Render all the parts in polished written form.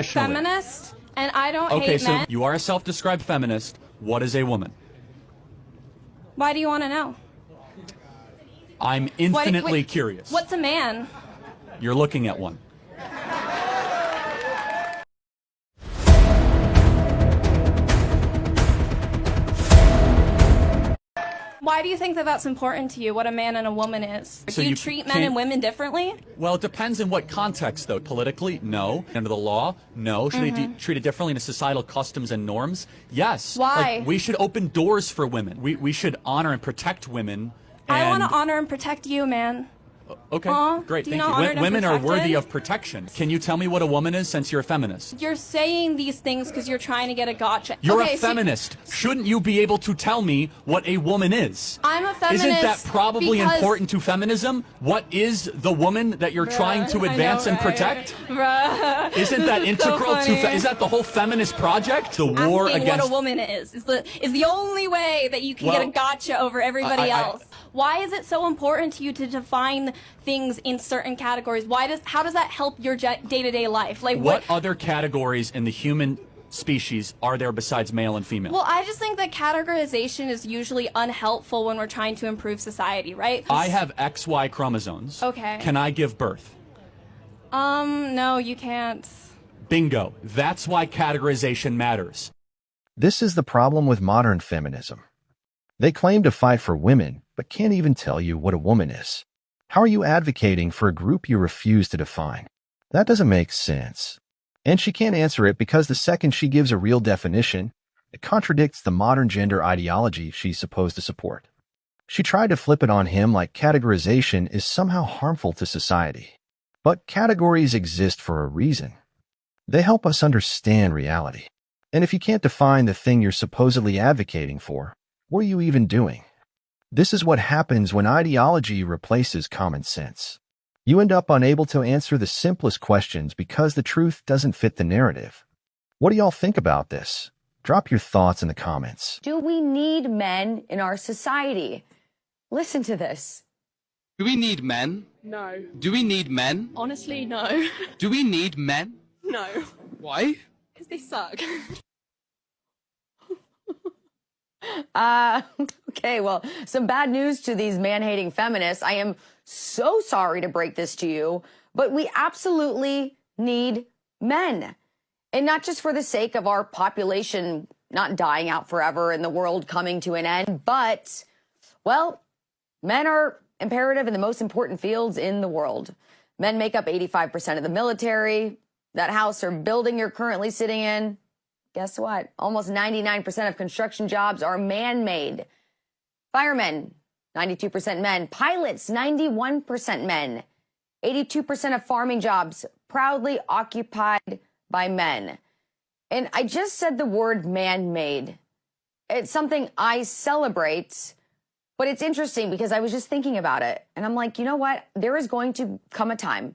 Feminist, and I don't Okay, hate so men. you are a self-described feminist. What is a woman? Why do you want to know? I'm infinitely curious. What's a man? You're looking at one. Why do you think that that's important to you, what a man and a woman is? So Do you you treat men can't- and women differently? Well, it depends in what context, though. Politically, no. Under the law, no. Should they be treated differently in societal customs and norms? Yes. Why? Like, we should open doors for women. We should honor and protect women. I want to honor and protect you, man. Okay, great, do you thank know you. honored and Women are worthy protected? of protection. Can you tell me what a woman is, since you're a feminist? You're saying these things because you're trying to get a gotcha. You're okay, a feminist. Shouldn't you be able to tell me what a woman is? I'm a feminist. Isn't that probably because... important to feminism? What is the woman that you're trying to advance and protect? Bruh. Isn't that integral to? Is that the whole feminist project? The war Asking against what a woman is the only way that you can get a gotcha over everybody else. Why is it so important to you to define things in certain categories? How does that help your day-to-day life? Like what other categories in the human species are there besides male and female? Well, I just think that categorization is usually unhelpful when we're trying to improve society, right? I have XY chromosomes. Okay. Can I give birth? No, you can't. Bingo. That's why categorization matters. This is the problem with modern feminism. They claim to fight for women, but can't even tell you what a woman is. How are you advocating for a group you refuse to define? That doesn't make sense. And she can't answer it because the second she gives a real definition, it contradicts the modern gender ideology she's supposed to support. She tried to flip it on him like categorization is somehow harmful to society. But categories exist for a reason. They help us understand reality. And if you can't define the thing you're supposedly advocating for, what are you even doing? This is what happens when ideology replaces common sense. You end up unable to answer the simplest questions because the truth doesn't fit the narrative. What do y'all think about this? Drop your thoughts in the comments. Do we need men in our society? Listen to this. Do we need men? No. Do we need men? Honestly, no. Do we need men? No. Why? Because they suck. Okay, well, some bad news to these man-hating feminists. I am so sorry to break this to you, but we absolutely need men. And not just for the sake of our population not dying out forever and the world coming to an end, but, well, men are imperative in the most important fields in the world. Men make up 85% of the military. That house or building you're currently sitting in, guess what? Almost 99% of construction jobs are man-made. Firemen, 92% men. Pilots, 91% men. 82% of farming jobs proudly occupied by men. And I just said the word man-made. It's something I celebrate, but it's interesting because I was just thinking about it. And I'm like, you know what? There is going to come a time,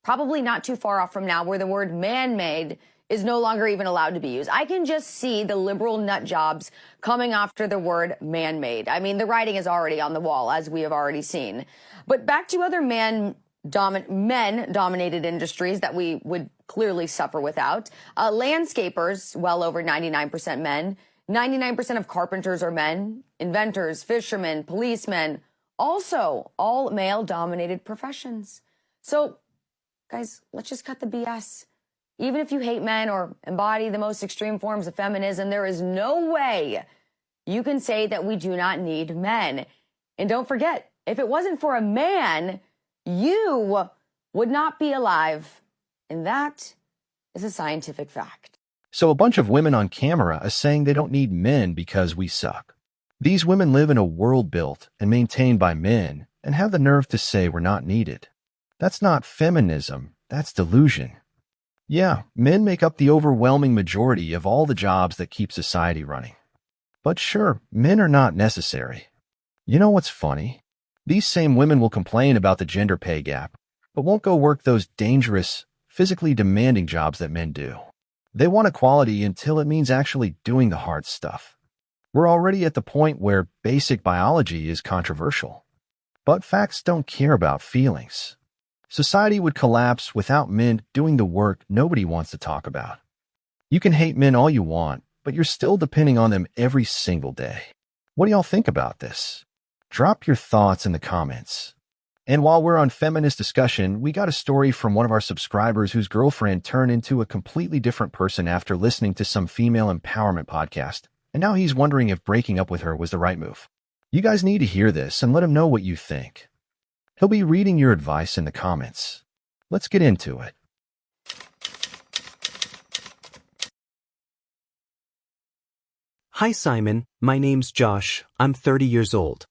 probably not too far off from now, where the word man-made is no longer even allowed to be used. I can just see the liberal nut jobs coming after the word man-made. I mean, the writing is already on the wall, as we have already seen. But back to other men-dominated industries that we would clearly suffer without. Landscapers, well over 99% men. 99% of carpenters are men. Inventors, fishermen, policemen, also all male-dominated professions. So, guys, let's just cut the BS. Even if you hate men or embody the most extreme forms of feminism, there is no way you can say that we do not need men. And don't forget, if it wasn't for a man, you would not be alive. And that is a scientific fact. So a bunch of women on camera are saying they don't need men because we suck. These women live in a world built and maintained by men and have the nerve to say we're not needed. That's not feminism, that's delusion. Yeah, men make up the overwhelming majority of all the jobs that keep society running. But sure, men are not necessary. You know what's funny? These same women will complain about the gender pay gap, but won't go work those dangerous, physically demanding jobs that men do. They want equality until it means actually doing the hard stuff. We're already at the point where basic biology is controversial. But facts don't care about feelings. Society would collapse without men doing the work nobody wants to talk about. You can hate men all you want, but you're still depending on them every single day. What do y'all think about this? Drop your thoughts in the comments. And while we're on feminist discussion, we got a story from one of our subscribers whose girlfriend turned into a completely different person after listening to some female empowerment podcast, and now he's wondering if breaking up with her was the right move. You guys need to hear this and let him know what you think. He'll be reading your advice in the comments. Let's get into it. Hi Simon, my name's Josh, I'm 30 years old.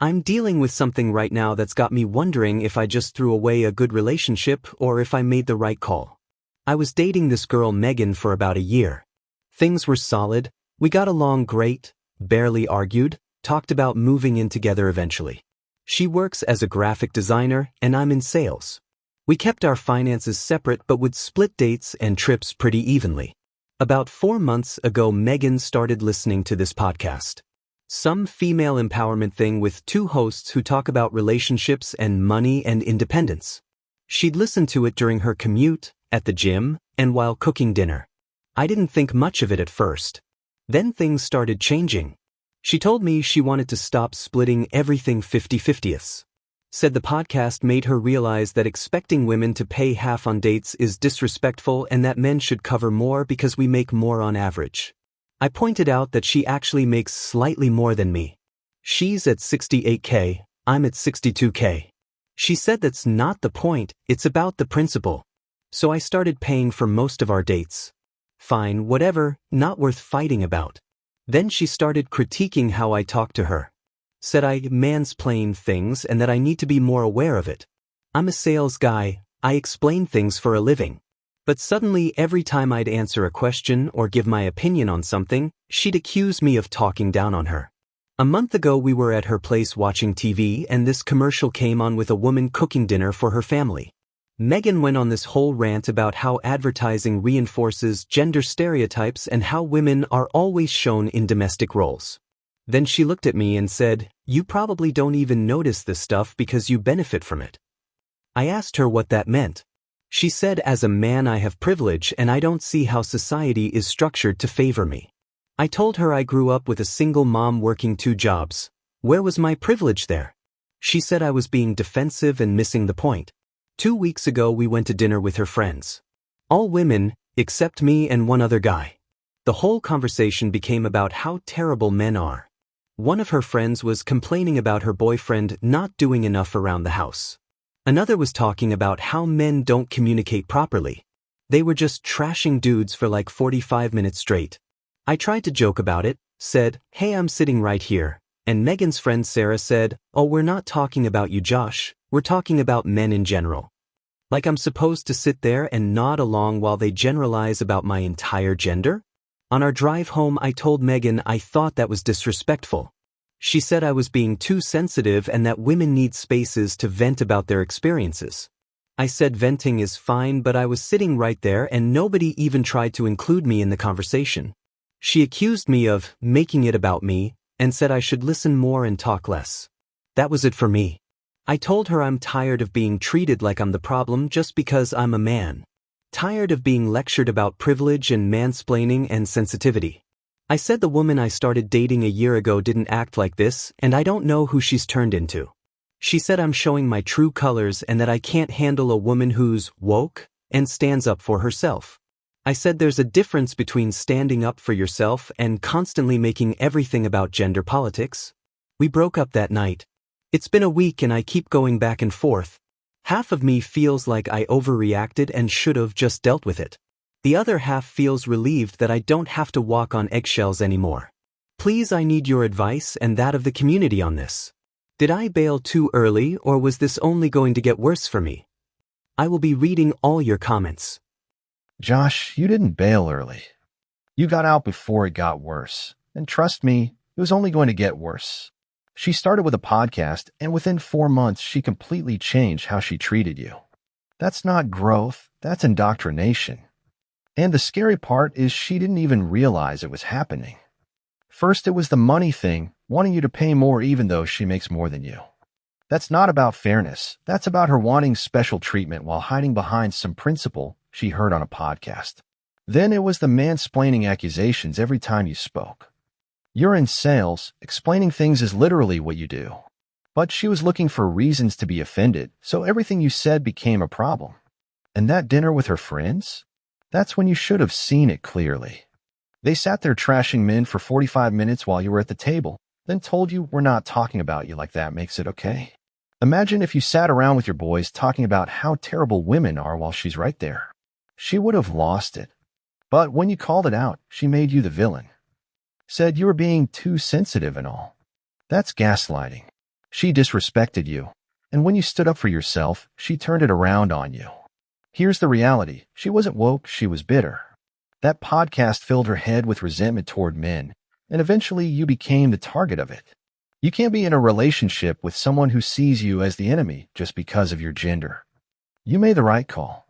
I'm dealing with something right now that's got me wondering if I just threw away a good relationship or if I made the right call. I was dating this girl Megan for about a year. Things were solid, we got along great, barely argued, talked about moving in together eventually. She works as a graphic designer and I'm in sales. We kept our finances separate but would split dates and trips pretty evenly. About 4 months ago, Megan started listening to this podcast. Some female empowerment thing with 2 hosts who talk about relationships and money and independence. She'd listen to it during her commute, at the gym, and while cooking dinner. I didn't think much of it at first. Then things started changing. She told me she wanted to stop splitting everything 50-50ths. Said the podcast made her realize that expecting women to pay half on dates is disrespectful and that men should cover more because we make more on average. I pointed out that she actually makes slightly more than me. She's at $68K, I'm at $62K. She said that's not the point, it's about the principle. So I started paying for most of our dates. Fine, whatever, not worth fighting about. Then she started critiquing how I talk to her. Said I mansplain things and that I need to be more aware of it. I'm a sales guy, I explain things for a living. But suddenly every time I'd answer a question or give my opinion on something, she'd accuse me of talking down on her. A month ago we were at her place watching TV and this commercial came on with a woman cooking dinner for her family. Megan went on this whole rant about how advertising reinforces gender stereotypes and how women are always shown in domestic roles. Then she looked at me and said, "You probably don't even notice this stuff because you benefit from it." I asked her what that meant. She said, "As a man I have privilege and I don't see how society is structured to favor me." I told her I grew up with a single mom working 2 jobs. Where was my privilege there? She said I was being defensive and missing the point. 2 weeks ago we went to dinner with her friends. All women, except me and one other guy. The whole conversation became about how terrible men are. One of her friends was complaining about her boyfriend not doing enough around the house. Another was talking about how men don't communicate properly. They were just trashing dudes for like 45 minutes straight. I tried to joke about it, said, "Hey, I'm sitting right here." And Megan's friend Sarah said, "Oh, we're not talking about you, Josh. We're talking about men in general." Like I'm supposed to sit there and nod along while they generalize about my entire gender? On our drive home I told Megan I thought that was disrespectful. She said I was being too sensitive and that women need spaces to vent about their experiences. I said venting is fine, but I was sitting right there and nobody even tried to include me in the conversation. She accused me of making it about me and said I should listen more and talk less. That was it for me. I told her I'm tired of being treated like I'm the problem just because I'm a man. Tired of being lectured about privilege and mansplaining and sensitivity. I said the woman I started dating a year ago didn't act like this, and I don't know who she's turned into. She said I'm showing my true colors and that I can't handle a woman who's woke and stands up for herself. I said there's a difference between standing up for yourself and constantly making everything about gender politics. We broke up that night. It's been a week and I keep going back and forth. Half of me feels like I overreacted and should have just dealt with it. The other half feels relieved that I don't have to walk on eggshells anymore. Please, I need your advice and that of the community on this. Did I bail too early or was this only going to get worse for me? I will be reading all your comments. Josh, you didn't bail early. You got out before it got worse. And trust me, it was only going to get worse. She started with a podcast, and within 4 months, she completely changed how she treated you. That's not growth, that's indoctrination. And the scary part is she didn't even realize it was happening. First, it was the money thing, wanting you to pay more even though she makes more than you. That's not about fairness. That's about her wanting special treatment while hiding behind some principle she heard on a podcast. Then it was the mansplaining accusations every time you spoke. You're in sales, explaining things is literally what you do. But she was looking for reasons to be offended, so everything you said became a problem. And that dinner with her friends? That's when you should have seen it clearly. They sat there trashing men for 45 minutes while you were at the table, then told you we're not talking about you like that makes it okay. Imagine if you sat around with your boys talking about how terrible women are while she's right there. She would have lost it. But when you called it out, she made you the villain. Said you were being too sensitive and all. That's gaslighting. She disrespected you, and when you stood up for yourself, she turned it around on you. Here's the reality. She wasn't woke, she was bitter. That podcast filled her head with resentment toward men, and eventually you became the target of it. You can't be in a relationship with someone who sees you as the enemy just because of your gender. You made the right call.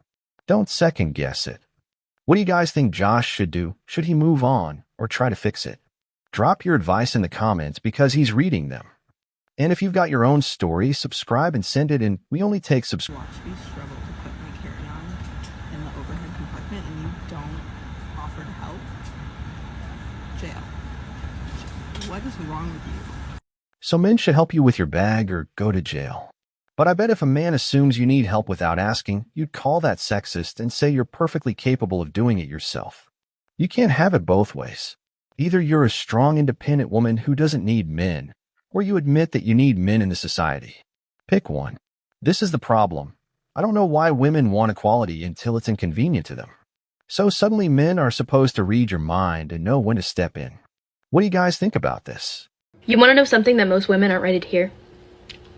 Don't second guess it. What do you guys think Josh should do? Should he move on or try to fix it? Drop your advice in the comments because he's reading them. And if you've got your own story, subscribe and send it in. We only take subscribe. Watch me struggle to put my carry-on in the overhead compartment and you don't offer to help. Jail. What is wrong with you? So men should help you with your bag or go to jail. But I bet if a man assumes you need help without asking, you'd call that sexist and say you're perfectly capable of doing it yourself. You can't have it both ways. Either you're a strong, independent woman who doesn't need men, or you admit that you need men in the society. Pick one. This is the problem. I don't know why women want equality until it's inconvenient to them. So suddenly men are supposed to read your mind and know when to step in. What do you guys think about this? You want to know something that most women aren't ready to hear?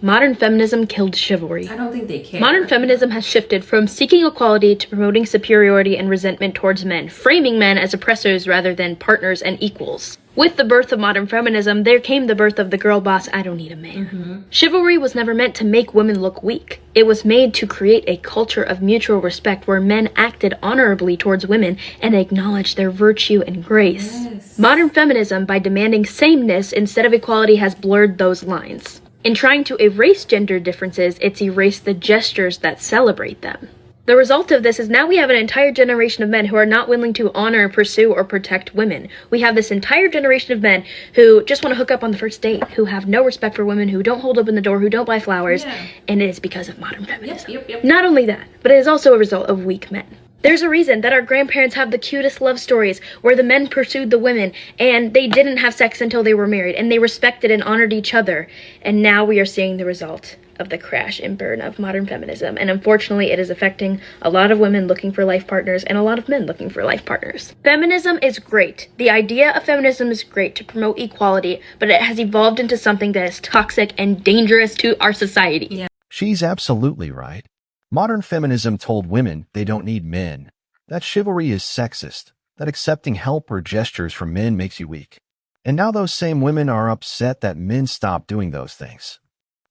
Modern feminism killed chivalry. I don't think they care. Modern feminism has shifted from seeking equality to promoting superiority and resentment towards men, framing men as oppressors rather than partners and equals. With the birth of modern feminism, there came the birth of the girl boss, I don't need a man. Chivalry was never meant to make women look weak. It was made to create a culture of mutual respect where men acted honorably towards women and acknowledged their virtue and grace. Yes. Modern feminism, by demanding sameness instead of equality, has blurred those lines. In trying to erase gender differences, it's erased the gestures that celebrate them. The result of this is now we have an entire generation of men who are not willing to honor, pursue, or protect women. We have this entire generation of men who just want to hook up on the first date, who have no respect for women, who don't hold open the door, who don't buy flowers, and it is because of modern feminism. Yep. Not only that, but it is also a result of weak men. There's a reason that our grandparents have the cutest love stories where the men pursued the women and they didn't have sex until they were married and they respected and honored each other. And now we are seeing the result of the crash and burn of modern feminism. And unfortunately, it is affecting a lot of women looking for life partners and a lot of men looking for life partners. Feminism is great. The idea of feminism is great to promote equality, but it has evolved into something that is toxic and dangerous to our society. Yeah. She's absolutely right. Modern feminism told women they don't need men, that chivalry is sexist, that accepting help or gestures from men makes you weak. And now those same women are upset that men stop doing those things.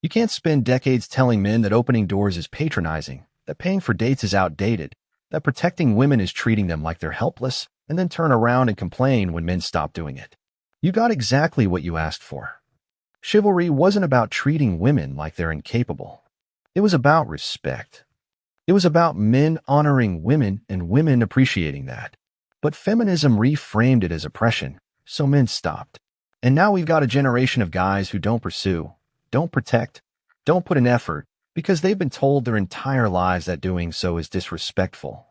You can't spend decades telling men that opening doors is patronizing, that paying for dates is outdated, that protecting women is treating them like they're helpless, and then turn around and complain when men stop doing it. You got exactly what you asked for. Chivalry wasn't about treating women like they're incapable. It was about respect. It was about men honoring women and women appreciating that. But feminism reframed it as oppression, so men stopped. And now we've got a generation of guys who don't pursue, don't protect, don't put in effort, because they've been told their entire lives that doing so is disrespectful.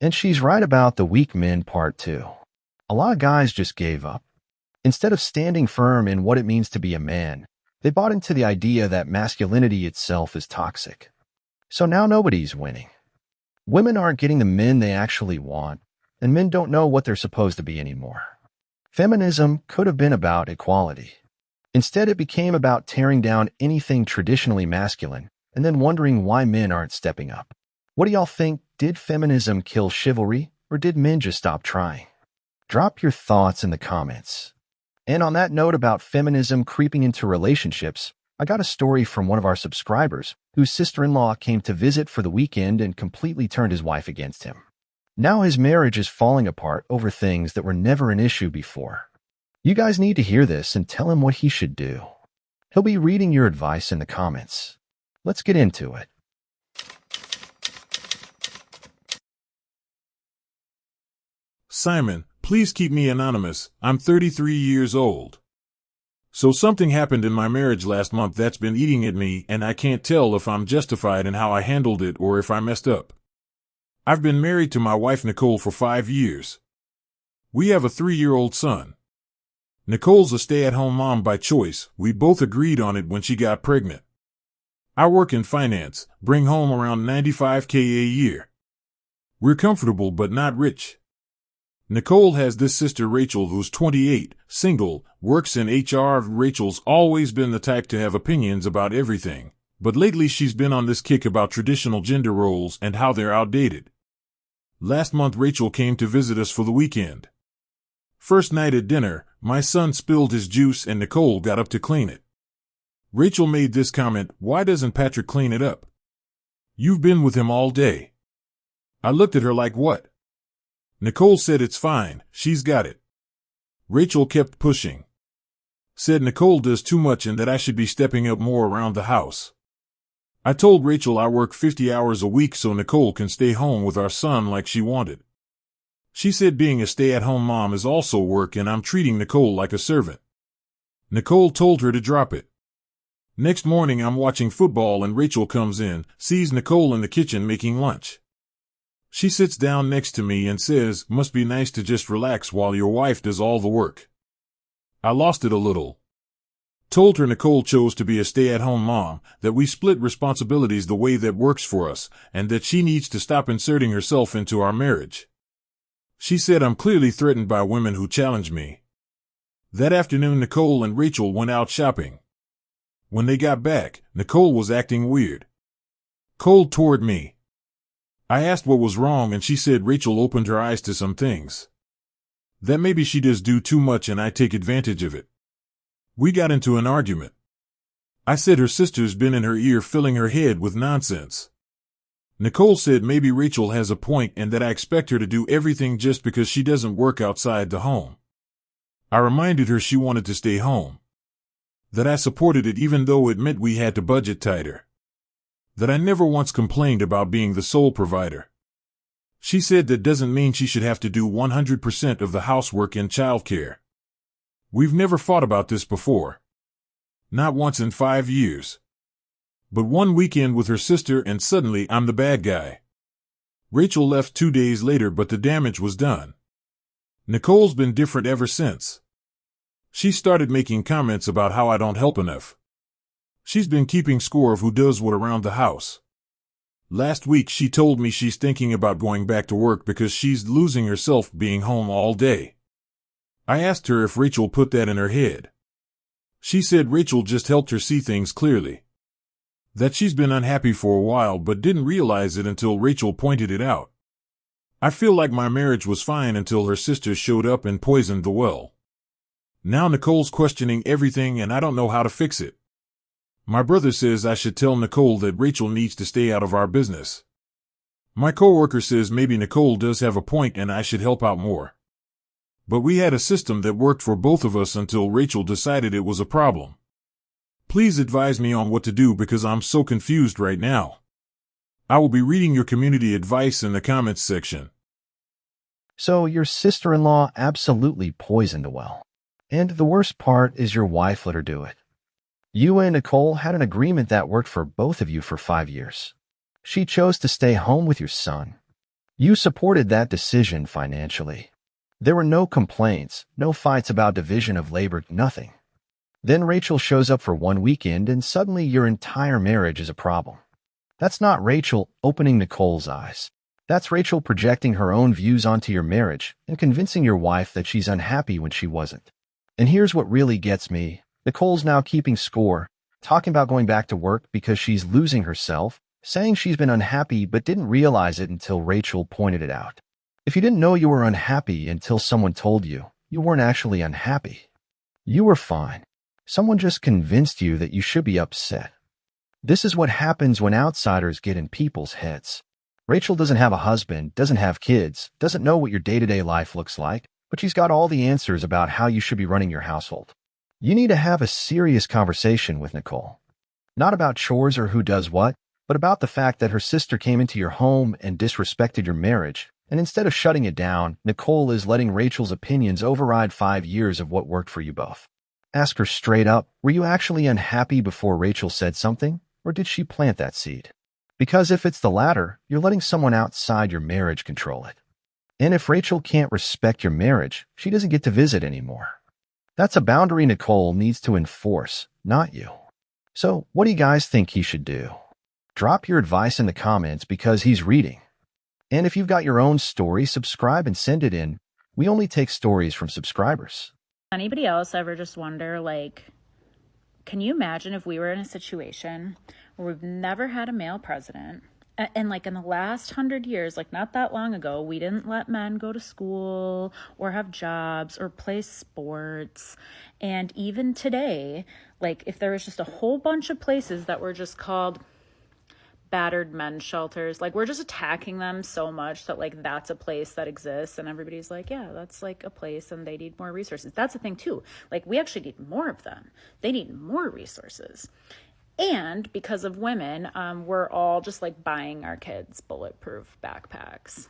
And she's right about the weak men part too. A lot of guys just gave up. Instead of standing firm in what it means to be a man, they bought into the idea that masculinity itself is toxic. So now nobody's winning. Women aren't getting the men they actually want, and men don't know what they're supposed to be anymore. Feminism could have been about equality. Instead, it became about tearing down anything traditionally masculine and then wondering why men aren't stepping up. What do y'all think? Did feminism kill chivalry, or did men just stop trying? Drop your thoughts in the comments. And on that note about feminism creeping into relationships, I got a story from one of our subscribers whose sister-in-law came to visit for the weekend and completely turned his wife against him. Now his marriage is falling apart over things that were never an issue before. You guys need to hear this and tell him what he should do. He'll be reading your advice in the comments. Let's get into it. Simon, please keep me anonymous. I'm 33 years old. So something happened in my marriage last month that's been eating at me, and I can't tell if I'm justified in how I handled it or if I messed up. I've been married to my wife Nicole for 5 years. We have a 3-year-old son. Nicole's a stay-at-home mom by choice. We both agreed on it when she got pregnant. I work in finance, bring home around $95K a year. We're comfortable but not rich. Nicole has this sister Rachel who's 28, single, works in HR. Rachel's always been the type to have opinions about everything, but lately she's been on this kick about traditional gender roles and how they're outdated. Last month Rachel came to visit us for the weekend. First night at dinner, my son spilled his juice and Nicole got up to clean it. Rachel made this comment, "Why doesn't Patrick clean it up? You've been with him all day." I looked at her like, what? Nicole said it's fine, she's got it. Rachel kept pushing. Said Nicole does too much and that I should be stepping up more around the house. I told Rachel I work 50 hours a week so Nicole can stay home with our son like she wanted. She said being a stay-at-home mom is also work and I'm treating Nicole like a servant. Nicole told her to drop it. Next morning I'm watching football and Rachel comes in, sees Nicole in the kitchen making lunch. She sits down next to me and says, "Must be nice to just relax while your wife does all the work." I lost it a little. Told her Nicole chose to be a stay-at-home mom, that we split responsibilities the way that works for us, and that she needs to stop inserting herself into our marriage. She said I'm clearly threatened by women who challenge me. That afternoon Nicole and Rachel went out shopping. When they got back, Nicole was acting weird. Cold toward me. I asked what was wrong and she said Rachel opened her eyes to some things. That maybe she does do too much and I take advantage of it. We got into an argument. I said her sister's been in her ear filling her head with nonsense. Nicole said maybe Rachel has a point and that I expect her to do everything just because she doesn't work outside the home. I reminded her she wanted to stay home. That I supported it even though it meant we had to budget tighter. That I never once complained about being the sole provider. She said that doesn't mean she should have to do 100% of the housework and childcare. We've never fought about this before. Not once in 5 years. But one weekend with her sister and suddenly I'm the bad guy. Rachel left 2 days later but the damage was done. Nicole's been different ever since. She started making comments about how I don't help enough. She's been keeping score of who does what around the house. Last week she told me she's thinking about going back to work because she's losing herself being home all day. I asked her if Rachel put that in her head. She said Rachel just helped her see things clearly. That she's been unhappy for a while but didn't realize it until Rachel pointed it out. I feel like my marriage was fine until her sister showed up and poisoned the well. Now Nicole's questioning everything and I don't know how to fix it. My brother says I should tell Nicole that Rachel needs to stay out of our business. My coworker says maybe Nicole does have a point and I should help out more. But we had a system that worked for both of us until Rachel decided it was a problem. Please advise me on what to do because I'm so confused right now. I will be reading your community advice in the comments section. So your sister-in-law absolutely poisoned the well. And the worst part is your wife let her do it. You and Nicole had an agreement that worked for both of you for 5 years. She chose to stay home with your son. You supported that decision financially. There were no complaints, no fights about division of labor, nothing. Then Rachel shows up for one weekend and suddenly your entire marriage is a problem. That's not Rachel opening Nicole's eyes. That's Rachel projecting her own views onto your marriage and convincing your wife that she's unhappy when she wasn't. And here's what really gets me. Nicole's now keeping score, talking about going back to work because she's losing herself, saying she's been unhappy but didn't realize it until Rachel pointed it out. If you didn't know you were unhappy until someone told you, you weren't actually unhappy. You were fine. Someone just convinced you that you should be upset. This is what happens when outsiders get in people's heads. Rachel doesn't have a husband, doesn't have kids, doesn't know what your day-to-day life looks like, but she's got all the answers about how you should be running your household. You need to have a serious conversation with Nicole. Not about chores or who does what, but about the fact that her sister came into your home and disrespected your marriage. And instead of shutting it down, Nicole is letting Rachel's opinions override 5 years of what worked for you both. Ask her straight up, were you actually unhappy before Rachel said something, or did she plant that seed? Because if it's the latter, you're letting someone outside your marriage control it. And if Rachel can't respect your marriage, she doesn't get to visit anymore. That's a boundary Nicole needs to enforce, not you. So, what do you guys think he should do? Drop your advice in the comments because he's reading. And if you've got your own story, subscribe and send it in. We only take stories from subscribers. Anybody else ever just wonder, like, can you imagine if we were in a situation where we've never had a male president, and like in the last 100 years, like not that long ago, we didn't let men go to school or have jobs or play sports. And even today, like if there was just a whole bunch of places that were just called battered men's shelters, like we're just attacking them so much that like that's a place that exists, and everybody's like, yeah, that's like a place and they need more resources. That's the thing too, like we actually need more of them. They need more resources. And because of women, we're all just like buying our kids bulletproof backpacks.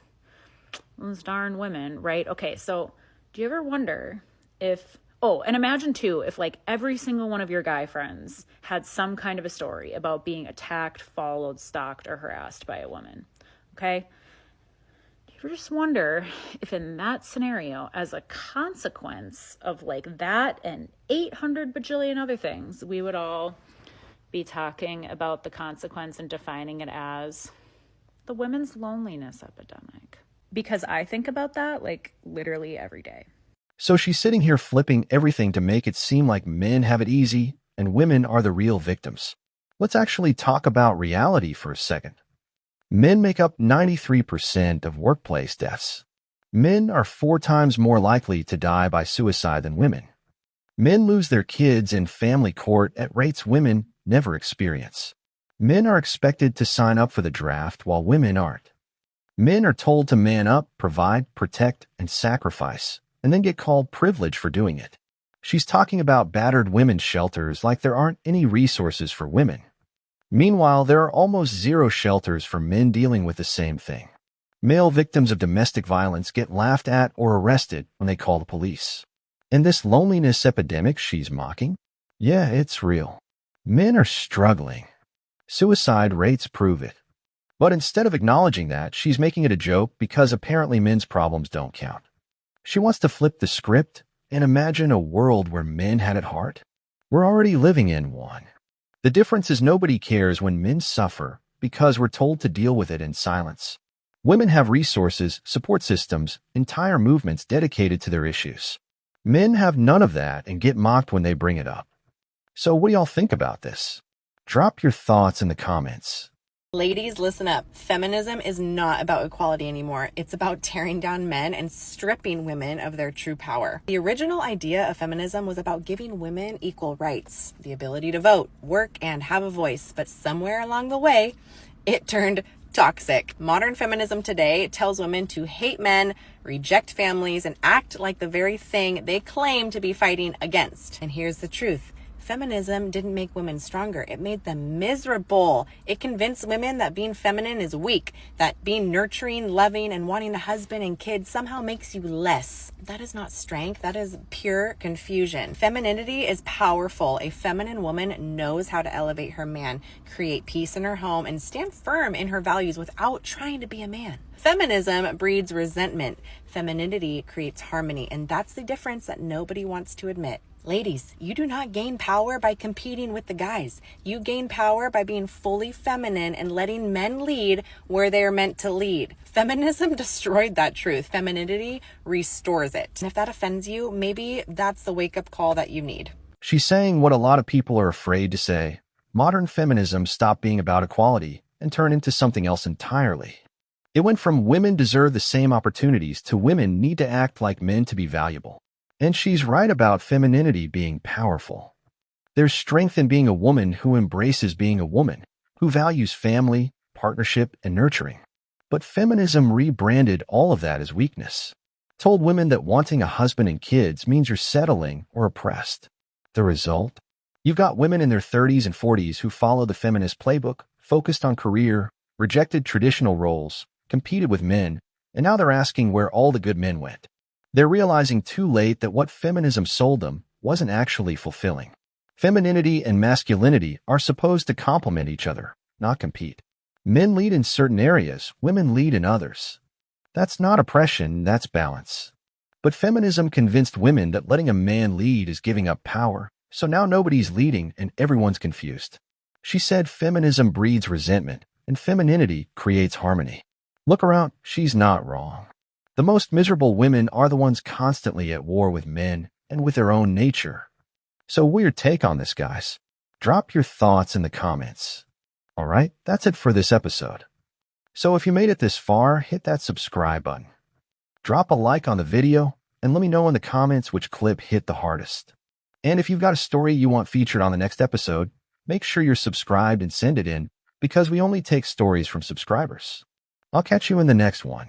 Those darn women, right? Okay, so do you ever wonder if, oh, and imagine too, if like every single one of your guy friends had some kind of a story about being attacked, followed, stalked, or harassed by a woman, okay? Do you ever just wonder if in that scenario, as a consequence of like that and 800 bajillion other things, we would all be talking about the consequence and defining it as the women's loneliness epidemic? Because I think about that like literally every day. So she's sitting here flipping everything to make it seem like men have it easy and women are the real victims. Let's actually talk about reality for a second. Men make up 93% of workplace deaths. Men are 4 times more likely to die by suicide than women. Men lose their kids in family court at rates women never experience. Men are expected to sign up for the draft while women aren't. Men are told to man up, provide, protect, and sacrifice, and then get called privileged for doing it. She's talking about battered women's shelters like there aren't any resources for women. Meanwhile, there are almost 0 shelters for men dealing with the same thing. Male victims of domestic violence get laughed at or arrested when they call the police. And this loneliness epidemic she's mocking? Yeah, it's real. Men are struggling. Suicide rates prove it. But instead of acknowledging that, she's making it a joke because apparently men's problems don't count. She wants to flip the script and imagine a world where men had it hard. We're already living in one. The difference is nobody cares when men suffer because we're told to deal with it in silence. Women have resources, support systems, entire movements dedicated to their issues. Men have none of that and get mocked when they bring it up. So what do y'all think about this? Drop your thoughts in the comments. Ladies, listen up. Feminism is not about equality anymore. It's about tearing down men and stripping women of their true power. The original idea of feminism was about giving women equal rights, the ability to vote, work, and have a voice. But somewhere along the way, it turned toxic. Modern feminism today tells women to hate men, reject families, and act like the very thing they claim to be fighting against. And here's the truth. Feminism didn't make women stronger. It made them miserable. It convinced women that being feminine is weak, that being nurturing, loving, and wanting a husband and kids somehow makes you less. That is not strength. That is pure confusion. Femininity is powerful. A feminine woman knows how to elevate her man, create peace in her home, and stand firm in her values without trying to be a man. Feminism breeds resentment. Femininity creates harmony, and that's the difference that nobody wants to admit. Ladies, you do not gain power by competing with the guys. You gain power by being fully feminine and letting men lead where they are meant to lead. Feminism destroyed that truth. Femininity restores it. And if that offends you, maybe that's the wake-up call that you need. She's saying what a lot of people are afraid to say. Modern feminism stopped being about equality and turned into something else entirely. It went from women deserve the same opportunities to women need to act like men to be valuable. And she's right about femininity being powerful. There's strength in being a woman who embraces being a woman, who values family, partnership, and nurturing. But feminism rebranded all of that as weakness. Told women that wanting a husband and kids means you're settling or oppressed. The result? You've got women in their 30s and 40s who follow the feminist playbook, focused on career, rejected traditional roles, competed with men, and now they're asking where all the good men went. They're realizing too late that what feminism sold them wasn't actually fulfilling. Femininity and masculinity are supposed to complement each other, not compete. Men lead in certain areas, women lead in others. That's not oppression, that's balance. But feminism convinced women that letting a man lead is giving up power, so now nobody's leading and everyone's confused. She said feminism breeds resentment, and femininity creates harmony. Look around, she's not wrong. The most miserable women are the ones constantly at war with men and with their own nature. So what's your take on this, guys? Drop your thoughts in the comments. Alright, that's it for this episode. So if you made it this far, hit that subscribe button. Drop a like on the video, and let me know in the comments which clip hit the hardest. And if you've got a story you want featured on the next episode, make sure you're subscribed and send it in, because we only take stories from subscribers. I'll catch you in the next one.